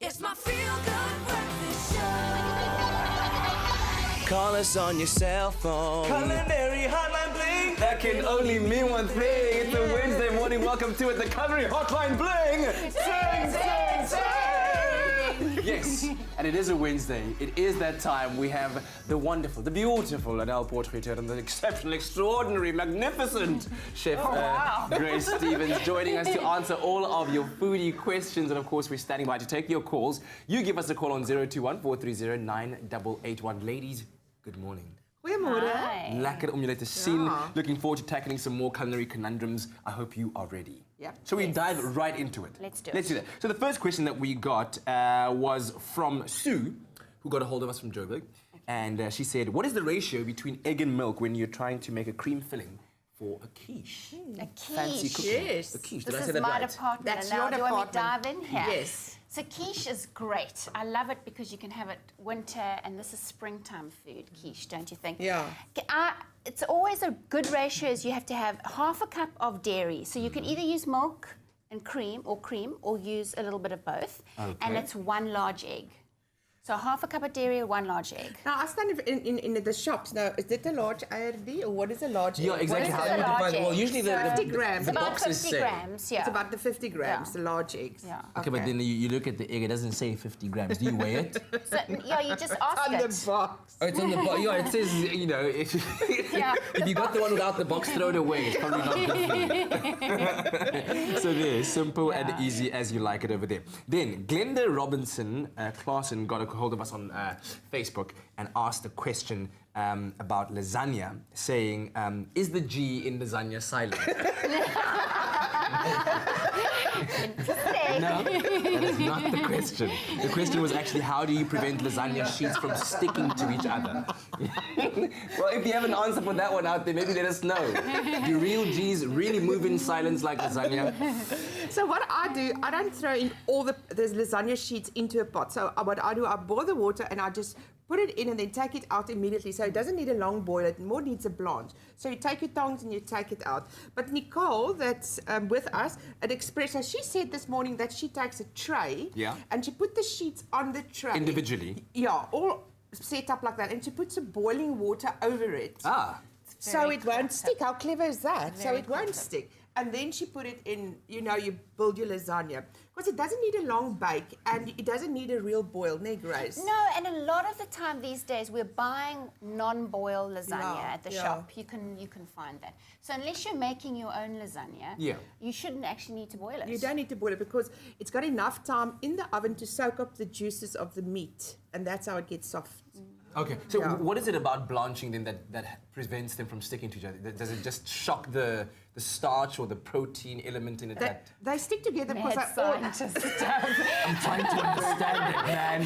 It's my feel-good breakfast show. Call us on your cell phone. Culinary Hotline Bling. That can only mean one thing. It's a Wednesday morning. Welcome to it, the Culinary Hotline Bling. Yes, and it is a Wednesday. It is that time. We have the wonderful, the beautiful Adele Portrait and the exceptional, extraordinary, magnificent Chef Grace Stevens joining us to answer all of your foodie questions. And of course, we're standing by to take your calls. You give us a call on 021-430-9881. Ladies, good morning. Goeiemôre. Lekker om jullie te zien. Looking forward to tackling some more culinary conundrums. I hope you are ready. Yep. Shall we dive right into it? Let's do it. Let's do that. So the first question that we got was from Sue, who got a hold of us from Joburg. And she said, what is the ratio between egg and milk when you're trying to make a cream filling for a quiche? A quiche. Fancy cooking. Yes. A quiche. This Did I say is that my right? department. That's and now your do you want me to department. dive in here? Yes. So quiche is great. I love it because you can have it winter, and this is springtime food, quiche, don't you think? Yeah. It's always a good ratio is you have to have half a cup of dairy. So you can either use milk and cream or use a little bit of both. Okay. And it's one large egg. So half a cup of dairy or one large egg. Now, I stand in the shops. Now, is it a large ARD or what is a large Yeah, egg? exactly. What is How a do you large define? Well, egg? usually So 50 grams. the About boxes 50 say. grams, yeah. It's about the 50 grams, Yeah. the large eggs. Yeah. Okay, but then you look at the egg, it doesn't say 50 grams. Do you weigh it? So, yeah, you just ask On it. the box. Oh, it's on the box. Yeah, it says, you know, if you got the one without the box, throw it away. It's probably not good for you. So there, simple and easy as you like it over there. Then Glenda Robinson Claassen got a hold of us on Facebook and asked a question about lasagna, saying, is the G in lasagna silent? No, that is not the question. The question was actually, how do you prevent lasagna sheets from sticking to each other? Well, if you have an answer for that one out there, maybe let us know. Do real G's really move in silence like lasagna? So what I do, I don't throw in all the lasagna sheets into a pot. So what I do, I boil the water and I just put it in and then take it out immediately. So it doesn't need a long boil, it more needs a blanch. So you take your tongs and you take it out. But Nicole, that's with us at Expresso, she said this morning that she takes a tray and she put the sheets on the tray. Individually? Yeah, all set up like that. And she puts some boiling water over it. Ah. So it won't stick. How clever is that? Very So it won't stick. And then she put it in, you know, you build your lasagna. Because it doesn't need a long bake and it doesn't need a real boil, Grace? No, and a lot of the time these days we're buying non-boil lasagna at the shop. You can find that. So unless you're making your own lasagna, you shouldn't actually need to boil it. You don't need to boil it because it's got enough time in the oven to soak up the juices of the meat. And that's how it gets soft. Okay, so what is it about blanching then that prevents them from sticking to each other? Does it just shock the starch or the protein element in it? They stick together because Mad they're all... scientist stuff. I'm trying to understand it, man.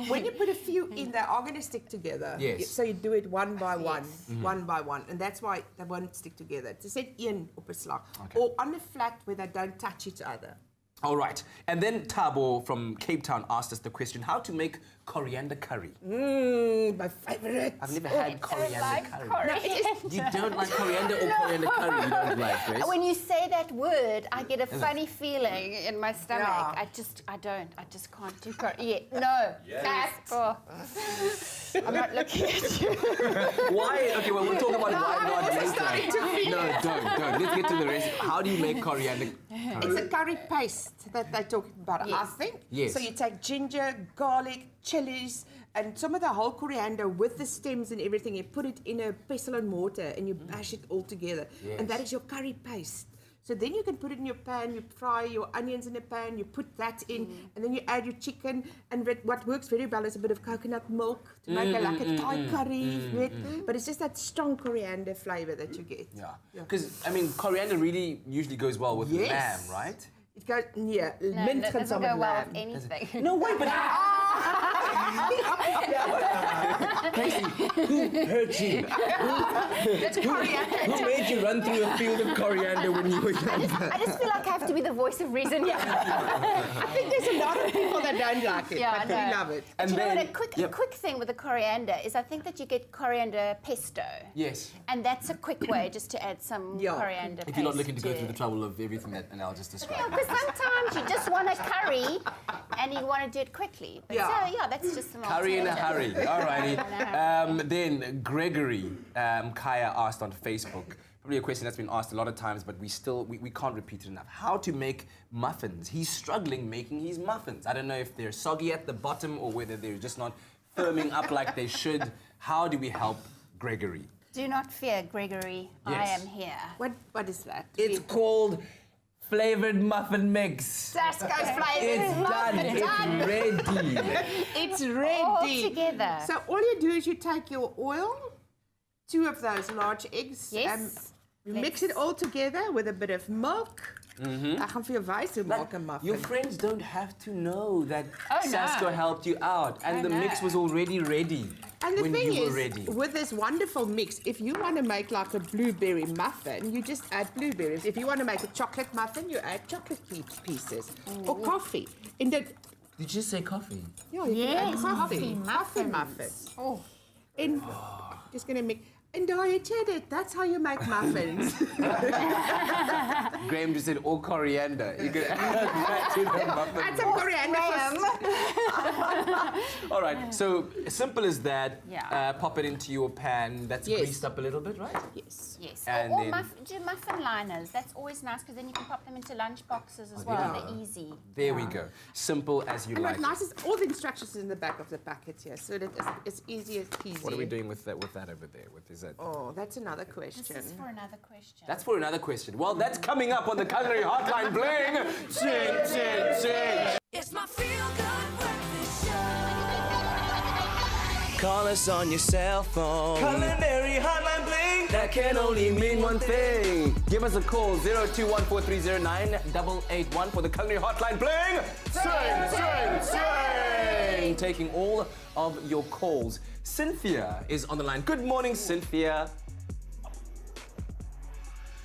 when you put a few in, they are going to stick together. Yes. So you do it one by one, one by one. And that's why they won't stick together. It's set een op 'n slag. Or on a flat where they don't touch each other. All right. And then Tabo from Cape Town asked us the question, how to make coriander curry. My favorite. I've never had coriander curry. Coriander. You don't like coriander or coriander curry? You don't like, Grace? When you say that word, I get a funny feeling in my stomach. Yeah. I just can't do curry. No. Yes. Oh. I'm not looking at you. Why? Okay, well, we'll talk about why not later. starting to feel. No, don't. Let's get to the rest. How do you make coriander curry? It's a curry paste that they're talking about, I think. Yes. So you take ginger, garlic, chilies, and some of the whole coriander with the stems and everything. You put it in a pestle and mortar and you bash it all together. Yes. And that is your curry paste. So then you can put it in your pan, you fry your onions in a pan, you put that in, and then you add your chicken. And what works very well is a bit of coconut milk to make a like a Thai curry. But it's just that strong coriander flavor that you get. Yeah. Because, I mean, coriander really usually goes well with lamb, right? It goes, No, mint that can doesn't go well with anything. No, wait, but... Casey, who hurt you? It's coriander. Who made you run through a field of coriander when you were younger? I just feel like I have to be the voice of reason. I think there's a lot of people that don't like it, Yeah, but I we know. love it. And Do you know then, what a quick thing with the coriander is? I think that you get coriander pesto. Yes. And that's a quick way just to add some Yeah. coriander If you're not paste looking to go through the trouble of everything that Anel just described. Because sometimes you just want a curry and you want to do it quickly. But Yeah. So, yeah, that's just an Curry in a alternative. hurry. Alrighty. Then Gregory Kaya asked on Facebook, probably a question that's been asked a lot of times, but we can't repeat it enough. How to make muffins? He's struggling making his muffins. I don't know if they're soggy at the bottom or whether they're just not firming up like they should. How do we help Gregory? Do not fear, Gregory. Yes. I am here. What is that? It's called flavored muffin mix. Tasco's flavors. It's done. It's ready. It's All ready. together. So all you do is you take your oil, 2 of those large eggs, Yes. you mix it all together with a bit of milk. Ek gaan vir jou wys hoe maak 'n muffin. Your friends don't have to know that Oh, no. Sasko helped you out and I the mix know. was already ready And the when thing you were is, ready. with this wonderful mix, if you want to make like a blueberry muffin, you just add blueberries. If you want to make a chocolate muffin, you add chocolate pieces or coffee. In the Did you just say coffee? yeah, you can add Yes, coffee coffee muffins. Oh. And just gonna make. And daar het jy dit. That's how you make muffins. Graham just said all coriander. You could add that to the muffin. Add some coriander. All right, so simple as that. Yeah. Pop it into your pan. That's Yes. greased up a little bit, right? Yes. Yes. And or then- do muffin liners. That's always nice because then you can pop them into lunch boxes as there well. you They're easy. There we go. Simple as you And like. what's nice is all the instructions in the back of the packet here, so that it's easy as peasy. What are we doing with that over there? Is that? Oh, that's another This question. is for another question. That's for another question. Well, that's coming up on the Culinary Hotline. Bling! Ching, ching, ching! It's my feel-good breakfast show. Call us on your cell phone. Culinary Hotline Bling. That can only mean one thing. Give us a call, 0214309881 for the Culinary Hotline. Bling! Sing, sing, sing! Taking all of your calls. Cynthia is on the line. Good morning, Cynthia.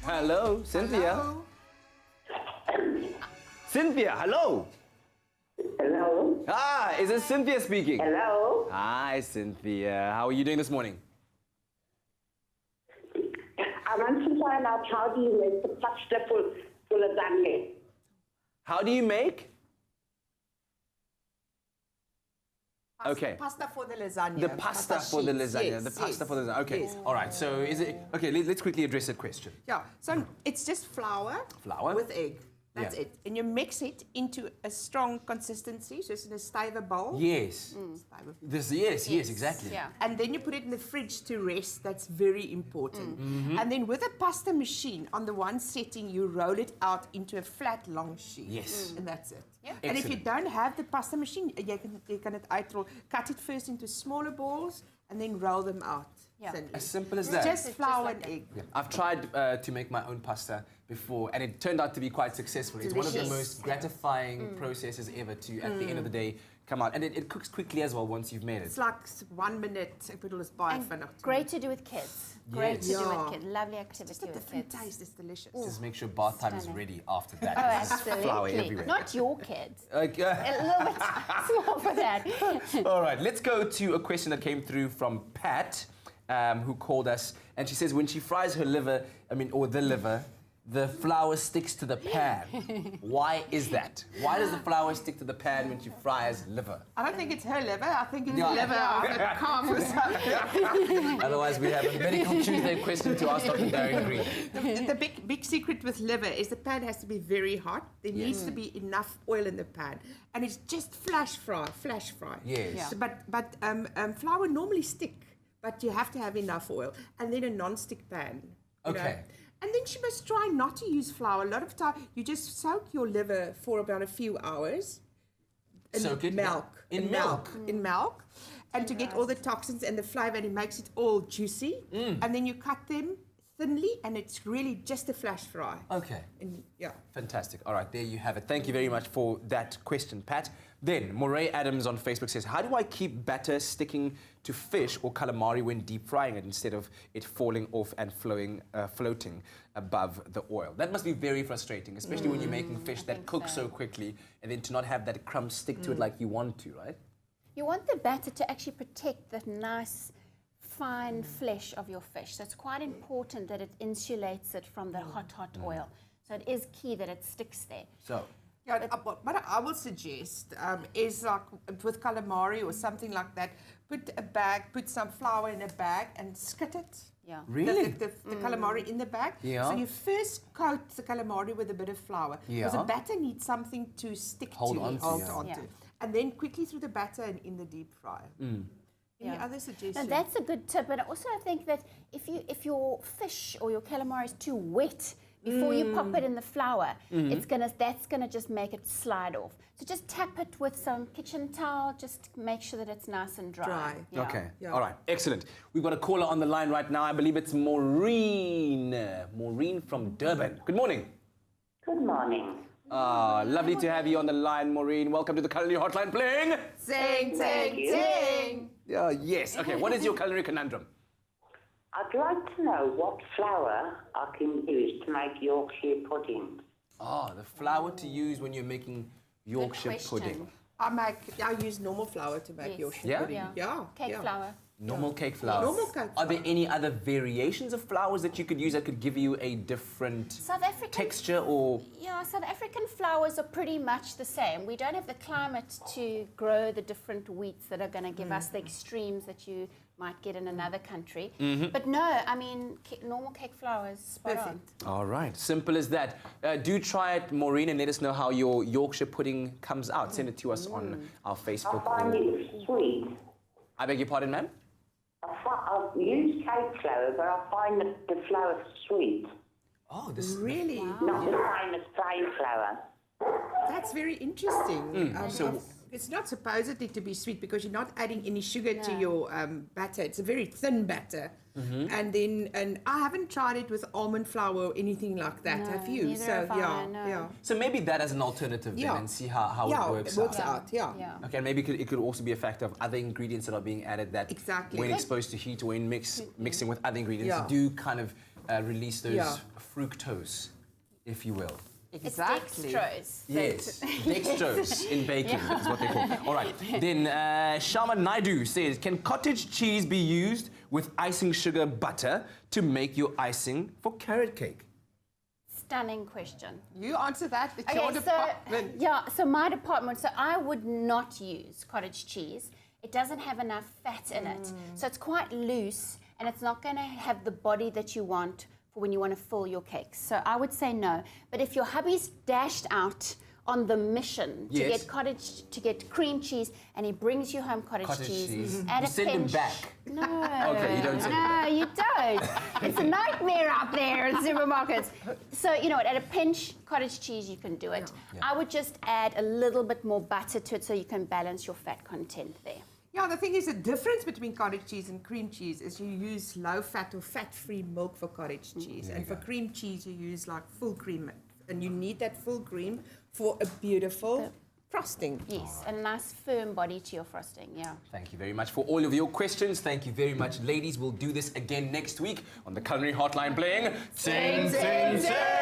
Hello, Cynthia. Hello? Cynthia, hello. Hello. Ah, is it Cynthia speaking? Hello. Hi, Cynthia. How are you doing this morning? I want to find out how do you make the pasta for lasagna? How do you make? Okay. Pasta for the lasagna. The pasta for the sheets. lasagna. Yes, The pasta yes, for the lasagna. Okay. yes. All right. So is it okay? Let's quickly address that question. Yeah, so it's just flour. Flour. With egg. That's Yeah. it. And you mix it into a strong consistency, so it's in a stable bowl. Yes. Stable. This. Yes. Exactly. Yeah. And then you put it in the fridge to rest. That's very important. Mm-hmm. And then with a pasta machine, on the one setting, you roll it out into a flat, long sheet. Yes. And that's it. Yeah. And if you Excellent. don't have the pasta machine, you can it uitroll. Cut it first into smaller balls and then roll them out. Yeah. thinly. As simple as It's that. just Just flour like and that. egg. Yeah. I've tried to make my own pasta before, and it turned out to be quite successful. It's one of the Delicious. most gratifying processes ever to, at the end of the day, come out. And it cooks quickly as well once you've made it. It's like 1 minute. Ek bedoel is baie And vinnig. great to do with kids. Great to Yes. do Yeah. with kids. Lovely Just activity a with different kids. taste. It's delicious. Just make sure bath time is Stunning. ready after that. Oh, 'cause there's flour absolutely. everywhere. Not your kids. Okay. A little bit small for that. All right, let's go to a question that came through from Pat, who called us, and she says when she fries her liver, the liver, the flour sticks to the pan. Why is that? Why does the flour stick to the pan when she fries liver? I don't think it's her liver. I think it's Yeah. the liver of a calf or something. Otherwise, we have a medical Tuesday question to ask Dr. Darren Green. The big secret with liver is the pan has to be very hot. There needs to be enough oil in the pan, and it's just flash fry. Yes. Yeah. So, but flour normally stick, but you have to have enough oil, and then a non-stick pan. you know. Okay. And then she must try not to use flour. A lot of time you just soak your liver for about a few hours. In Soak it milk. in milk? In milk. And to get all the toxins and the flavor, and it makes it all juicy. And then you cut them thinly, and it's really just a flash fry. Okay. And yeah. Fantastic. All right, there you have it. Thank you very much for that question, Pat. Then, Moray Adams on Facebook says, how do I keep batter sticking to fish or calamari when deep frying it instead of it falling off and floating above the oil? That must be very frustrating, especially when you're making fish that cooks so quickly, and then to not have that crumb stick to it like you want to, right? You want the batter to actually protect that nice, fine flesh of your fish. So it's quite important that it insulates it from the hot oil. So it is key that it sticks there. So, Yeah, what I would suggest is like with calamari or something like that, put some flour in a bag and skid it. Yeah. really? The calamari in the bag. Yeah. So you first coat the calamari with a bit of flour. Because Yeah. the batter needs something to stick Hold to. on to, hold yeah. on to. And then quickly through the batter and in the deep fryer. Any other suggestions? Now that's a good tip, and also I think that if your fish or your calamari is too wet before you pop it in the flour, that's gonna just make it slide off. So just tap it with some kitchen towel, just make sure that it's nice and dry. Dry. Yeah. Okay. Yeah. All right. Excellent. We've got a caller on the line right now. I believe it's Maureen. Maureen from Durban. Good morning. Good morning. Lovely to have you on the line, Maureen. Welcome to the Culinary Hotline playing. Zing, zing, you. zing. Yes. Okay. What is your culinary conundrum? I'd like to know what flour I can use to make Yorkshire pudding. The flour to use when you're making Yorkshire pudding. I use normal flour to make Yes. Yorkshire Yeah? pudding. Yeah. Yeah. Cake yeah. flour. Normal cake flour. Normal cake Are there flour. any other variations of flours that you could use that could give you a different South African texture or? Yeah, South African flours are pretty much the same. We don't have the climate to grow the different wheats that are going to give us the extremes that you might get in another country. But no, I mean, normal cake flour is spot on. Perfect. All right, simple as that. Do try it, Maureen, and let us know how your Yorkshire pudding comes out. Send it to us on our I Facebook. find Or... it sweet. I beg your pardon, ma'am? I've used cake flour, but I find the flour sweet. Oh, this Really? Not the same as plain flour. That's very interesting. So- It's not supposedly to be sweet because you're not adding any sugar to your batter. It's a very thin batter. And I haven't tried it with almond flour or anything like that. No, Have you? neither So have I, yeah, no. yeah. So maybe that as an alternative then, Yeah. and see how Yeah, it works it works out. out. Yeah. Yeah. Okay, and maybe it could also be a factor of other ingredients that are being added that Exactly. when exposed to heat or when mixing with other ingredients Yeah. do kind of release those Yeah. fructose, if you will. Exactly. It's dextrose. Yes, dextrose in baking is what they call it. All right, then Sharma Naidu says, can cottage cheese be used with icing sugar butter to make your icing for carrot cake? Stunning question. You answer that. It's your Okay, so department. so my department. So I would not use cottage cheese. It doesn't have enough fat in it, so it's quite loose, and it's not going to have the body that you want for when you want to fill your cakes. So I would say no. But if your hubby's dashed out on the mission to Yes. to get cream cheese, and he brings you home cottage cheese, add You a send him pinch. back. No. Okay, you don't send him No, you don't. It's a nightmare out there in supermarkets. So, you know what, at a pinch, cottage cheese, you can do it. I would just add a little bit more butter to it so you can balance your fat content there. Yeah, the thing is, the difference between cottage cheese and cream cheese is you use low-fat or fat-free milk for cottage cheese. And for cream cheese, you use like full cream. And you need that full cream for a beautiful frosting. Yes, a nice firm body to your frosting, yeah. Thank you very much for all of your questions. Thank you very much, ladies. We'll do this again next week on the Culinary Hotline playing Ting Ting Ting.